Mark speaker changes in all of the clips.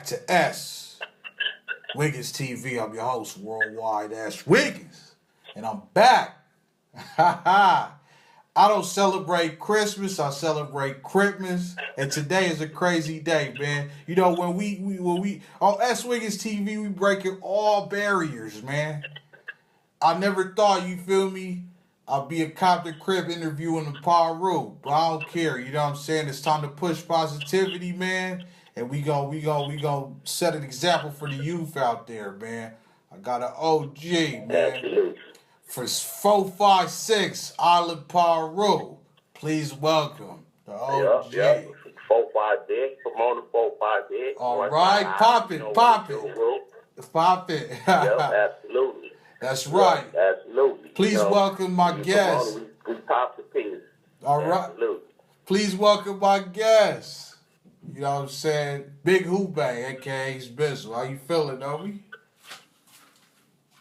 Speaker 1: back to S.WigginsTV. I'm your host, Worldwide S.Wiggins. And I'm back. I don't celebrate Christmas. I celebrate Christmas. And today is a crazy day, man. You know, when we on S.WigginsTV, we breaking all barriers, man. I never thought, you feel me, I'll be a Compton Crib interviewing the Piru, but I don't care. You know what I'm saying? It's time to push positivity, man. And we gonna set an example for the youth out there, man. I got an OG, man.
Speaker 2: Absolutely.
Speaker 1: For 456 Island Piru. Please welcome the OG.
Speaker 2: Yep. 456, Pomona 456.
Speaker 1: All right, pop it. Pop it.
Speaker 2: Yep, absolutely.
Speaker 1: That's right.
Speaker 2: Yep, absolutely.
Speaker 1: Please welcome my guest.
Speaker 2: Pomona, we pop the pieces.
Speaker 1: All right.
Speaker 2: Absolutely.
Speaker 1: Please welcome my guest. You know what I'm saying? Big Hoop Bang, aka Bizzle. How you feeling, homie?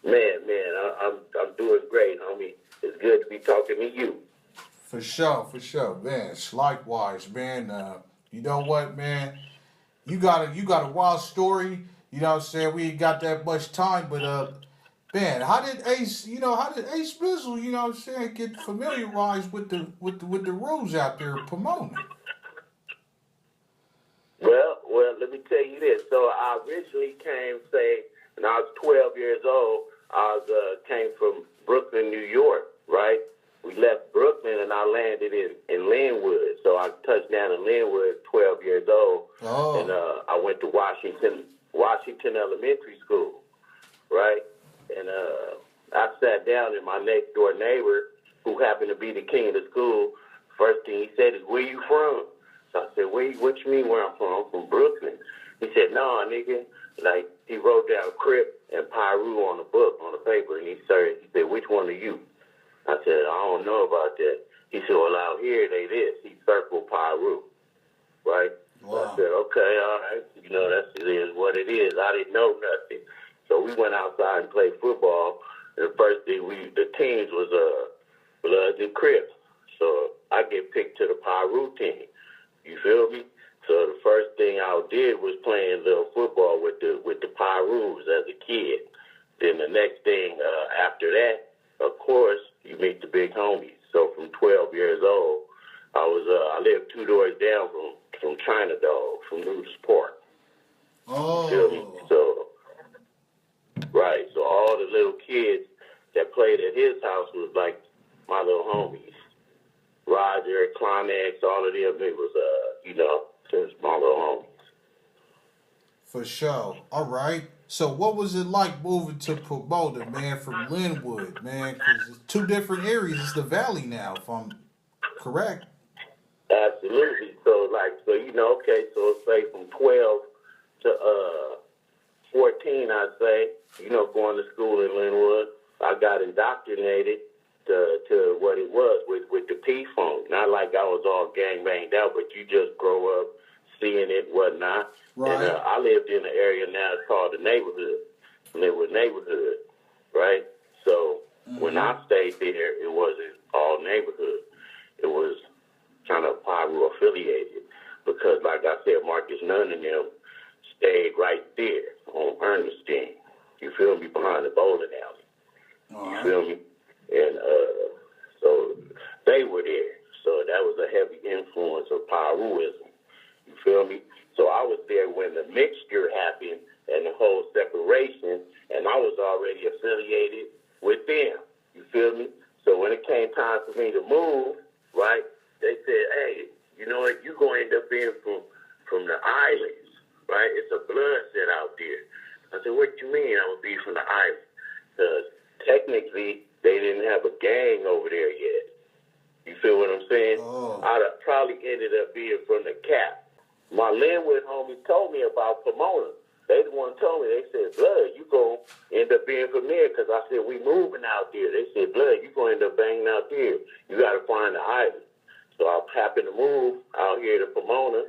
Speaker 2: Man, I'm doing great, homie. It's good to be talking to you.
Speaker 1: For sure, man. It's likewise, man. You know what, man? You got a wild story. You know what I'm saying? We ain't got that much time, but man, how did Ace Bizzle, you know what I'm saying, get familiarized with the rules out there in Pomona?
Speaker 2: Well, let me tell you this. So I originally came, when I was 12 years old. Came from Brooklyn, New York, right? We left Brooklyn and I landed in Linwood. So I touched down in Linwood, 12 years old.
Speaker 1: Oh.
Speaker 2: And I went to Washington Elementary School, right? And I sat down and my next door neighbor, who happened to be the king of the school, first thing he said is, "Where you from?" So I said, "What you mean where I'm from? I'm from Brooklyn." He said, "Nah, nigga." Like, he wrote down Crip and Piru on the book, on the paper, and he said, "Which one are you?" I said, "I don't know about that." He said, "Well, out here, they this." He circled Piru, right?
Speaker 1: Wow.
Speaker 2: So I said, "Okay, all right. You know, it is what it is." I didn't know nothing. So we went outside and played football, and the first thing the teams was Bloods and Crips. So I get picked to the Piru team. You feel me? So the first thing I did was playing little football with the Pirus as a kid. Then the next thing after that, of course, you meet the big homies. So from 12 years old, I lived 2 doors down from China Dog, from Newton's Park.
Speaker 1: Oh.
Speaker 2: You feel me? So, right. So all the little kids that played at his house was like my little homies. Roger, Climax, all of them, it was, just my little homies.
Speaker 1: For sure. All right. So what was it like moving to Pomona, man, from Linwood, man? Because it's 2 different areas. It's the valley now, if I'm correct.
Speaker 2: Absolutely. So so say from 12 to 14, I'd say, going to school in Linwood, I got indoctrinated to what it was with the P-Funk. Not like I was all gang-banged out, but you just grow up seeing it, whatnot.
Speaker 1: Right.
Speaker 2: And I lived in an area now called the Linwood neighborhood, right? So when I stayed there, it wasn't all neighborhood. It was kind of Piru affiliated because, like I said, Marcus Nunn and them stayed right there on Ernestine. You feel me? Behind the bowling alley. You feel me? And so they were there. So that was a heavy influence of Piruism. You feel me? So I was there when the mixture happened and the whole separation, and I was already affiliated with them. You feel me? So when it came time for me to move, right, they said, "Hey, you know what? You're going to end up being from the islands, right? It's a blood set out there." I said, "What you mean I would be from the islands?" Because technically, they didn't have a gang over there yet. You feel what I'm saying?
Speaker 1: Oh.
Speaker 2: I'd have probably ended up being from the Cap. My Linwood homies told me about Pomona. They the one told me, they said, "Blood, you going to end up being from there." Because I said, "We moving out there." They said, "Blood, you going to end up banging out there. You got to find the island." So I happened to move out here to Pomona,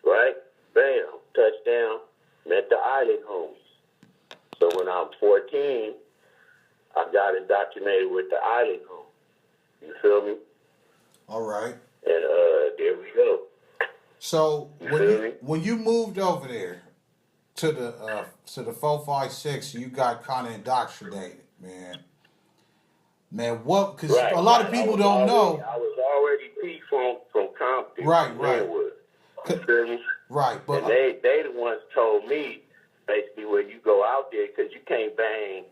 Speaker 2: right? Bam, touchdown, met the island homies. So when I was 14, I got indoctrinated with the island homies. You feel me?
Speaker 1: All right.
Speaker 2: And there we go.
Speaker 1: So when you moved over there, to the 456, you got kind of indoctrinated, man. Man, what? Because
Speaker 2: Right,
Speaker 1: a lot of
Speaker 2: right.
Speaker 1: people don't know.
Speaker 2: I was already P from Compton,
Speaker 1: Right,
Speaker 2: from
Speaker 1: right,
Speaker 2: Linwood. You feel me?
Speaker 1: right. But
Speaker 2: And they the ones told me basically where you go out there because you can't bang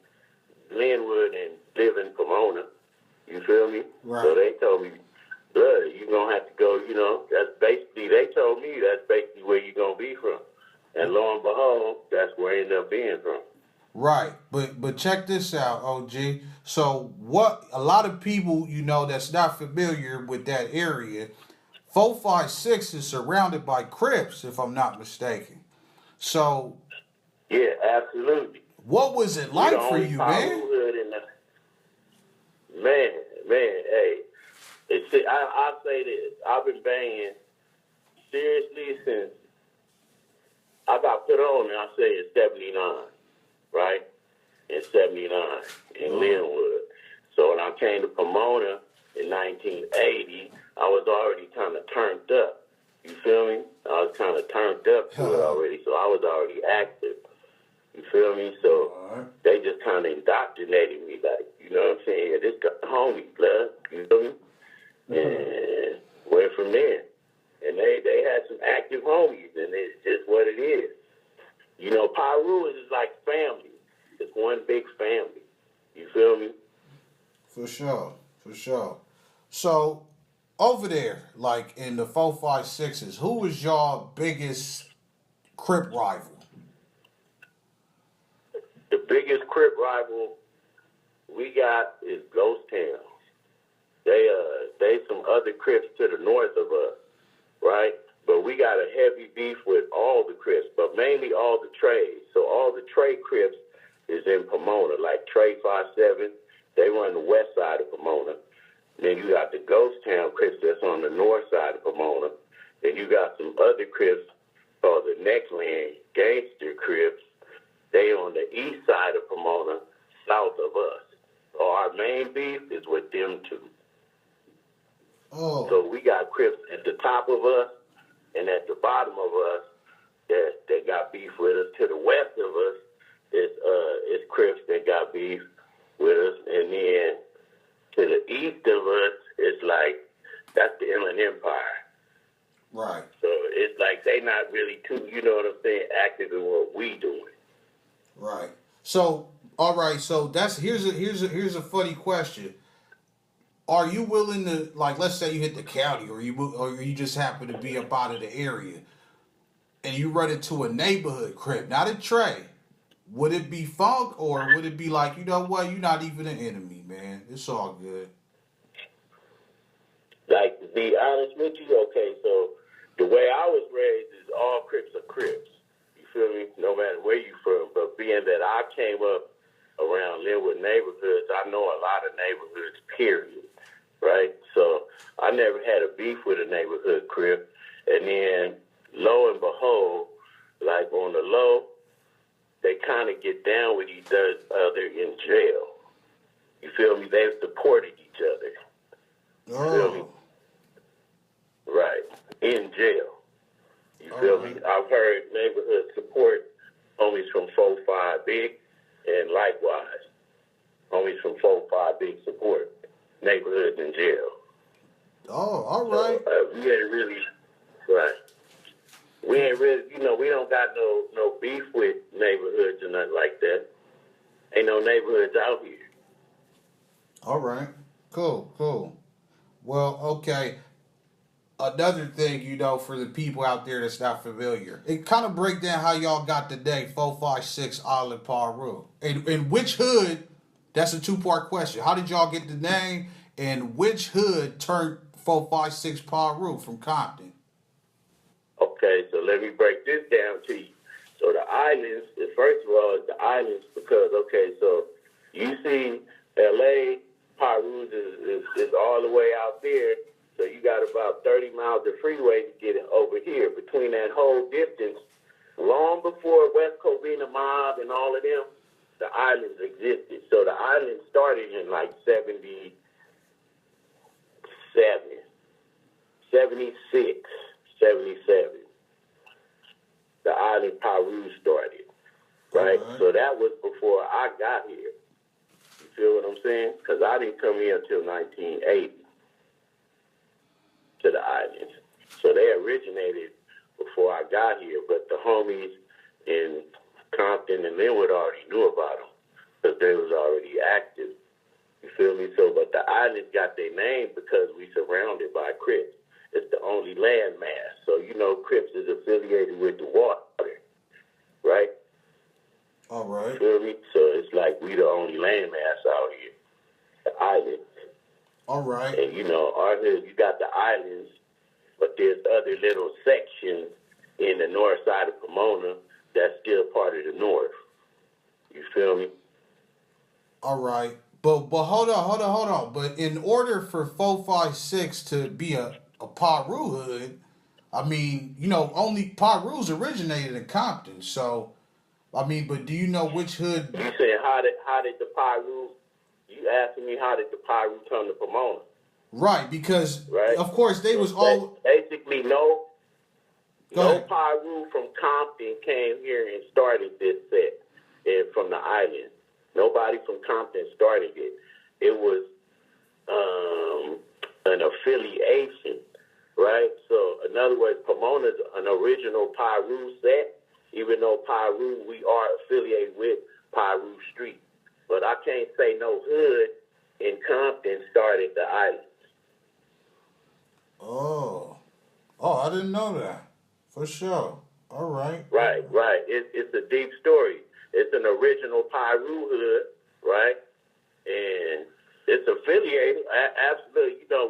Speaker 2: Linwood and live in Pomona. You feel me?
Speaker 1: right.
Speaker 2: So they told me, brother, you're going to have to go, that's basically, they told me that's basically where you're going to be from. And lo and behold, that's where I ended up being from.
Speaker 1: Right, but check this out, OG. So what a lot of people, that's not familiar with that area, 456 is surrounded by Crips, if I'm not mistaken. So
Speaker 2: Yeah, absolutely.
Speaker 1: what was it
Speaker 2: We the
Speaker 1: like for
Speaker 2: only
Speaker 1: you,
Speaker 2: power
Speaker 1: man?
Speaker 2: hood in the man. Hey, I say this. I've been banging seriously since I got put on. And I say in '79, right? In '79 in Linwood. So when I came to Pomona in 1980, I was already kind of turned up. You feel me? I was kind of turned up to it already, so I was already active. You feel me? So they just kind of indoctrinated me, like, you know what I'm saying? Yeah, this got homie, blood. You feel me? And went from there. And they had some active homies, and it's just what it is. Piru is like family. It's one big family. You feel me?
Speaker 1: For sure, for sure. So over there, like in the 456s, who was your biggest Crip rival?
Speaker 2: The biggest Crip rival we got is Ghost Town. They some other Crips to the north of us, right? But we got a heavy beef with all the Crips, but mainly all the Treys. So all the Trey Crips is in Pomona, like Trey 57. They run the west side of Pomona. Then you got the Ghost Town Crips that's on the north side of Pomona. Then you got some other Crips called the Neckland Gangster Crips. They on the east side of Pomona, south of us. So our main beef is with them two.
Speaker 1: Oh.
Speaker 2: So we got Crips at the top of us and at the bottom of us that got beef with us. To the west of us is Crips that got beef with us. And then to the east of us, it's like, that's the Inland Empire.
Speaker 1: Right.
Speaker 2: So it's like they not really too, you know what I'm saying, active in what we doing.
Speaker 1: Right. So, all right. So here's a funny question. Are you willing to, like, let's say you hit the county, or you just happen to be up out of the area, and you run into a neighborhood Crip, not a Trey? Would it be funk, or would it be like, you know what, you're not even an enemy, man? It's all good.
Speaker 2: Like, to be honest with you, okay, so the way I was raised is all Crips are Crips. You feel me? No matter where you from. But being that I came up around Linwood neighborhoods, I know a lot of neighborhoods, period. Right? So I never had a beef with a neighborhood Crip. And then, lo and behold, like on the low, they kind of get down with each other in jail. You feel me? They've supported each other. You feel me? Right. In jail. You feel me? I've heard neighborhood support homies from 4-5 Big, and likewise, homies from 4-5 Big support neighborhoods in jail.
Speaker 1: Oh, all right.
Speaker 2: So, we ain't really, right. We ain't really, we don't got no beef with neighborhoods and nothing like that. Ain't no neighborhoods out here.
Speaker 1: All right. Cool. Well, okay. Another thing, for the people out there that's not familiar, it kind of break down how y'all got the name 456 Island Piru. And which hood, that's a two-part question. How did y'all get the name, and which hood turned 456 Piru from Compton?
Speaker 2: Okay, so let me break this down to you. So the islands, first of all, it's the islands because, okay, so you see L.A., Piru is all the way out there. So you got about 30 miles of freeway to get it over here. Between that whole distance, long before West Covina Mob and all of them, the islands existed. So the islands started in like 76, 77. the island Piru started, right?
Speaker 1: All right.
Speaker 2: So that was before I got here. You feel what I'm saying? Because I didn't come here until 1980 to the islands. So they originated before I got here, but the homies in Compton and Linwood already knew about them because they was already active. You feel me? So, but the islands got their name because we surrounded by Crips. It's the only landmass. So, you know, Crips is affiliated with the water, right?
Speaker 1: All right.
Speaker 2: You feel me? So it's like we the only landmass out here, the islands.
Speaker 1: All right.
Speaker 2: And, you know, our hood, you got the islands, but there's other little sections in the north side of Pomona that's still part of the north. You feel me?
Speaker 1: All right. But hold on. But in order for 456 to be a Piru hood, I mean, you know, only Piru's originated in Compton. So, I mean, but do you know which hood?
Speaker 2: You said how did the Piru? You asking me how did the Piru come to Pomona?
Speaker 1: Right, because
Speaker 2: Right.
Speaker 1: of course they was
Speaker 2: So
Speaker 1: all.
Speaker 2: basically no
Speaker 1: Go ahead.
Speaker 2: Piru from Compton came here and started this set, and from the island. Nobody from Compton started it. It was an affiliation, right? So, in other words, Pomona's an original Piru set, even though Piru, we are affiliated with Piru Street. But I can't say no hood in Compton started the island.
Speaker 1: Oh, I didn't know that. For sure. All right.
Speaker 2: Right. It's a deep story. It's an original Piru hood, right? And it's affiliated. Absolutely. You know,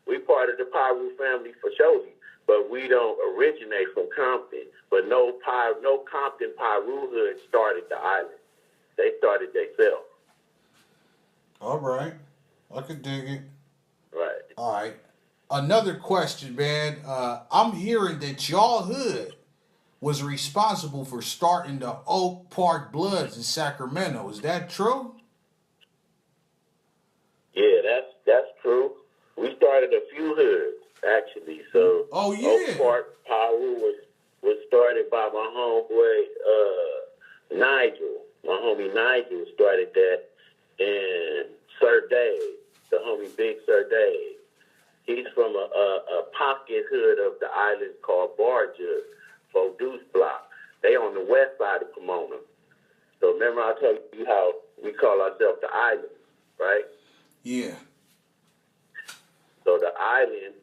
Speaker 2: we part of the Piru family for sure, but we don't originate from Compton. But no Compton Piru hood started the island. They started themselves.
Speaker 1: All right. I could dig it.
Speaker 2: Right.
Speaker 1: All right. Another question, man. I'm hearing that y'all hood was responsible for starting the Oak Park Bloods in Sacramento. Is that true?
Speaker 2: Yeah, that's true. We started a few hoods actually. So
Speaker 1: Oh yeah.
Speaker 2: Oak Park Piru was started by my homeboy Nigel. My homie Nigel started that, and Sir Dave, the homie Big Sir Dave. He's from a pocket hood of the island called Barja, Deuce Block. They on the west side of Pomona. So remember I told you how we call ourselves the island, right?
Speaker 1: Yeah.
Speaker 2: So the island,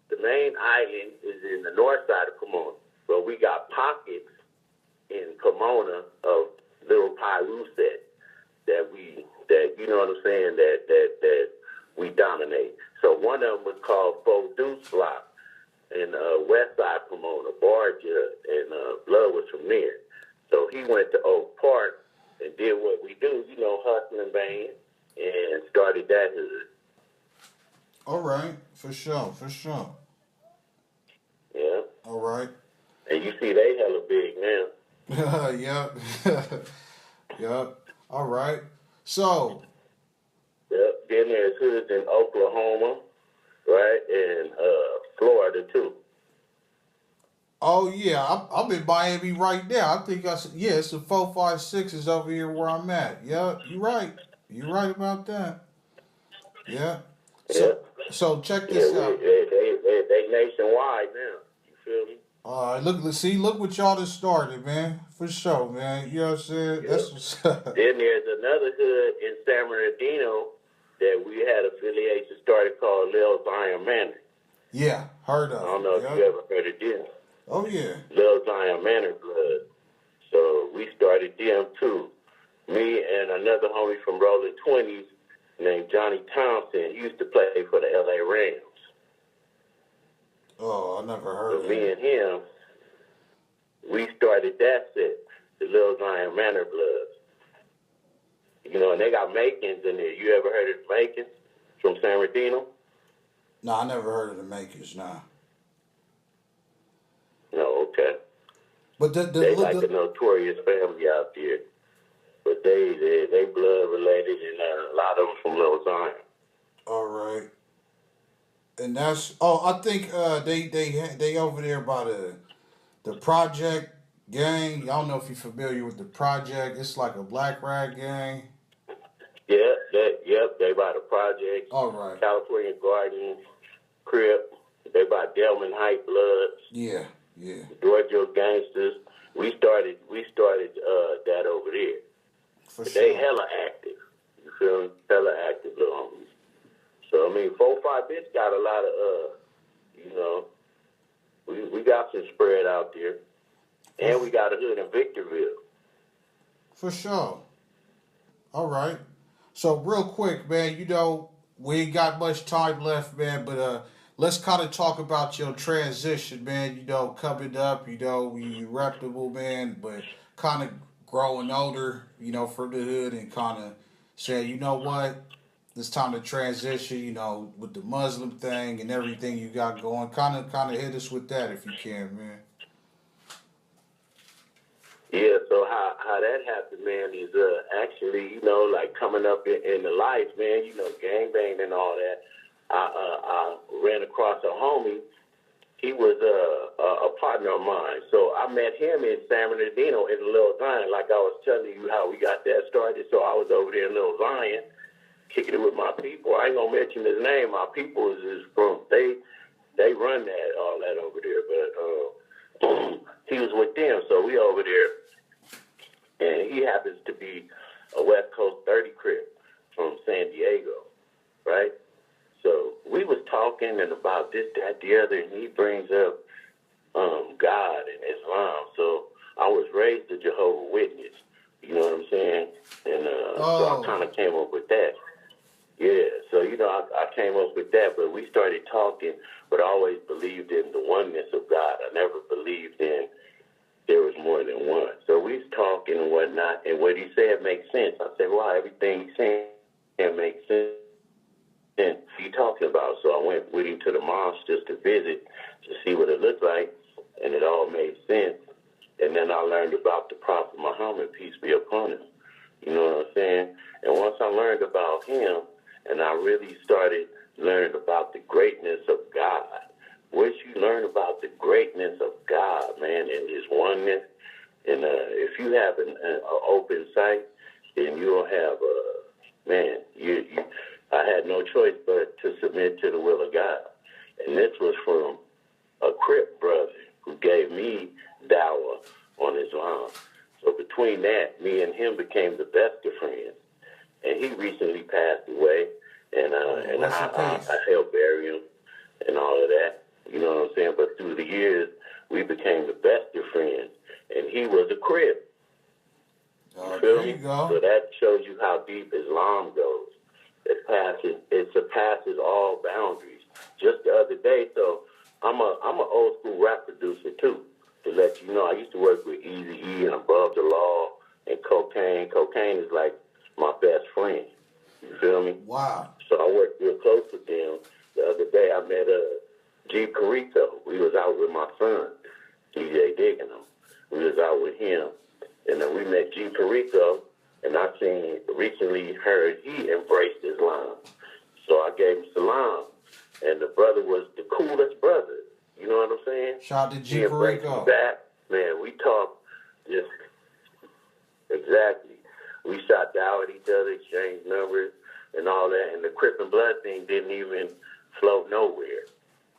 Speaker 2: the main island is in the north side of Pomona. But we got pockets in Pomona of little Piru set that you know what I'm saying, that we dominate. So one of them was called Deuce Block in west side Pomona, Barja, and Blood was from there. So he went to Oak Park and did what we do, you know, hustling band, and started that hood.
Speaker 1: All right. For sure.
Speaker 2: Yeah.
Speaker 1: All right.
Speaker 2: And you see they hella big now.
Speaker 1: Yep. Yep. All right. So.
Speaker 2: Yep. Then there's hoods in Oklahoma, right, and Florida too.
Speaker 1: Oh yeah, I'm in Miami right now. I think it's the 456 is over here where I'm at. Yeah, you're right. You're right about that. Yeah.
Speaker 2: Yeah.
Speaker 1: So check this out.
Speaker 2: They nationwide now. You feel me?
Speaker 1: All right, look what y'all just started, man. For sure, man. You know what I'm saying?
Speaker 2: Yep.
Speaker 1: That's what's up.
Speaker 2: Then there's another hood in San Bernardino that we had affiliation started called Lil Zion Manor.
Speaker 1: Yeah, heard of.
Speaker 2: I don't know if you ever heard of them.
Speaker 1: Oh yeah.
Speaker 2: Lil Zion Manor Blood. So we started them too. Me and another homie from Rolling 20s named Johnny Thompson. He used to play for the LA Rams.
Speaker 1: Oh, I never heard
Speaker 2: So
Speaker 1: of
Speaker 2: me
Speaker 1: it.
Speaker 2: and him, we started that set, the Lil Zion Manor Bloods. You know, and they got Macons in there. You ever heard of the Macons from San Bernardino?
Speaker 1: No, I never heard of the Makers, nah.
Speaker 2: No, okay.
Speaker 1: But
Speaker 2: They like a notorious family out there. But they blood related, and a lot of them from Lil Zion.
Speaker 1: all right. And that's I think they over there by the project gang. I don't know if you're familiar with the project. It's like a black rag gang.
Speaker 2: Yep, they by the projects,
Speaker 1: All right.
Speaker 2: California Gardens, Crip. They by Delman Height Bloods,
Speaker 1: Yeah, yeah.
Speaker 2: Georgia Gangsters. We started that over there.
Speaker 1: For
Speaker 2: But
Speaker 1: sure.
Speaker 2: they hella active. You feel me? Hella active, little homies. So I mean, 4-5 bitch got a lot of we got some spread out there, and we got a hood in Victorville.
Speaker 1: For sure. All right. So real quick, man, we ain't got much time left, man, but let's kind of talk about your transition, man. Coming up, we reputable, man, but kind of growing older, from the hood and kind of saying, you know what, it's time to transition, with the Muslim thing and everything you got going. Kind of hit us with that if you can, man.
Speaker 2: Yeah, so how that happened, man, is actually, like coming up in the life, man, gangbang and all that. I ran across a homie. He was a partner of mine. So I met him in San Bernardino in Little Zion, like I was telling you how we got that started. So I was over there in Little Zion, kicking it with my people. I ain't gonna mention his name. My people is from they run all that over there, but he was with them, so we over there. And he happens to be a West Coast 30 Crip from San Diego, right? So we was talking and about this, that, the other, and he brings up God and Islam. So I was raised a Jehovah's Witness, you know what I'm saying? And so I kind of came up with that. Yeah, so, I came up with that, but we started talking, but I always believed in the oneness of God. I never believed in there was more than one. So we was talking and whatnot, and what he said makes sense. I said, wow, everything he's saying makes sense. And he talking about, so I went with him to the mosque just to visit, to see what it looked like, and it all made sense. And then I learned about the Prophet Muhammad, peace be upon him. You know what I'm saying? And once I learned about him, and I really started learning about the greatness of God, once you learn about the greatness of God, man, and his oneness, and if you have an open sight, then you'll have, I had no choice but to submit to the will of God. And this was from a Crip brother who gave me dawah on Islam. So between that, me and him became the best of friends. And he recently passed away, and I helped bury him and all of that. You know what I'm saying? But through the years, we became the best of friends. And he was a Crip. You feel me?
Speaker 1: Go.
Speaker 2: So that shows you how deep Islam goes. It surpasses all boundaries. Just the other day, so I'm an old school rap producer too. To let you know, I used to work with Eazy-E and Above the Law and Cocaine. Cocaine is like my best friend. You feel me?
Speaker 1: Wow.
Speaker 2: So I worked real close with them. The other day I met G. Carito. We was out with my son, DJ Diggin'em. We was out with him. And then we met G. Carito, and I recently heard he embraced Islam. So I gave him salam. And the brother was the coolest brother. You know what I'm saying?
Speaker 1: Shout out to G.
Speaker 2: He embraced
Speaker 1: Carito.
Speaker 2: me back. Man, we talked just exactly. We shot down at each other, exchanged numbers and all that. And the Crip and Blood thing didn't even float nowhere.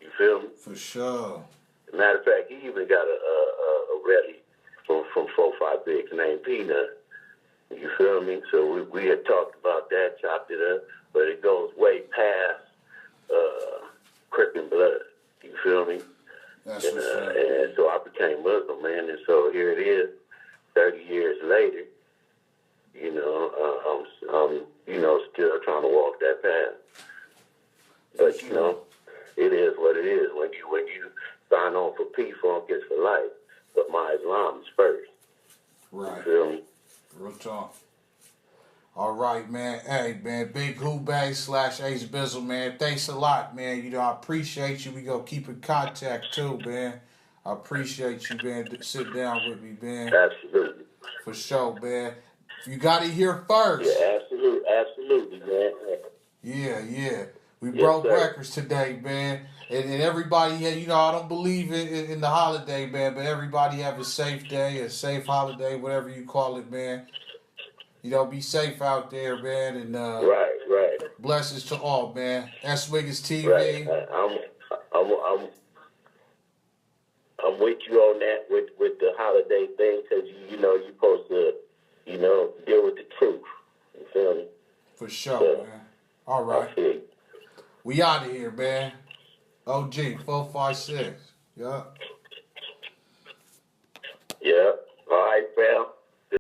Speaker 2: You feel me?
Speaker 1: For sure.
Speaker 2: Matter of fact, he even got a rally from 4-5 Bigs named Peanut. You feel me? So we had talked about that, chopped it up, but it goes way past Crip and Blood. You feel me?
Speaker 1: That's
Speaker 2: and,
Speaker 1: what's up.
Speaker 2: And so I became Muslim, man, and so here it is, 30 years later. I'm still trying to walk that path. But it is what it is. When you sign on for peace, funk is for life. But my Islam is first.
Speaker 1: Right.
Speaker 2: You feel me?
Speaker 1: Real talk. All right, man. Hey, man, Big Who Bang / Ace Bizzle, man. Thanks a lot, man. I appreciate you. We gonna keep in contact too, man. I appreciate you, man. Sit down with me, man.
Speaker 2: Absolutely.
Speaker 1: For sure, man. You got it here first.
Speaker 2: Yeah, absolutely, man.
Speaker 1: Yeah. We broke records today, man. And everybody, I don't believe in the holiday, man, but everybody have a safe day, a safe holiday, whatever you call it, man. Be safe out there, man, and
Speaker 2: right.
Speaker 1: blessings to all, man. S.WigginsTV.
Speaker 2: Right. I'm with you on that with the holiday thing because you're supposed to deal with the truth. You feel me?
Speaker 1: For sure, man. All right.
Speaker 2: Okay.
Speaker 1: We out of here, man. OG 456. Yup.
Speaker 2: Yeah. All right, fam.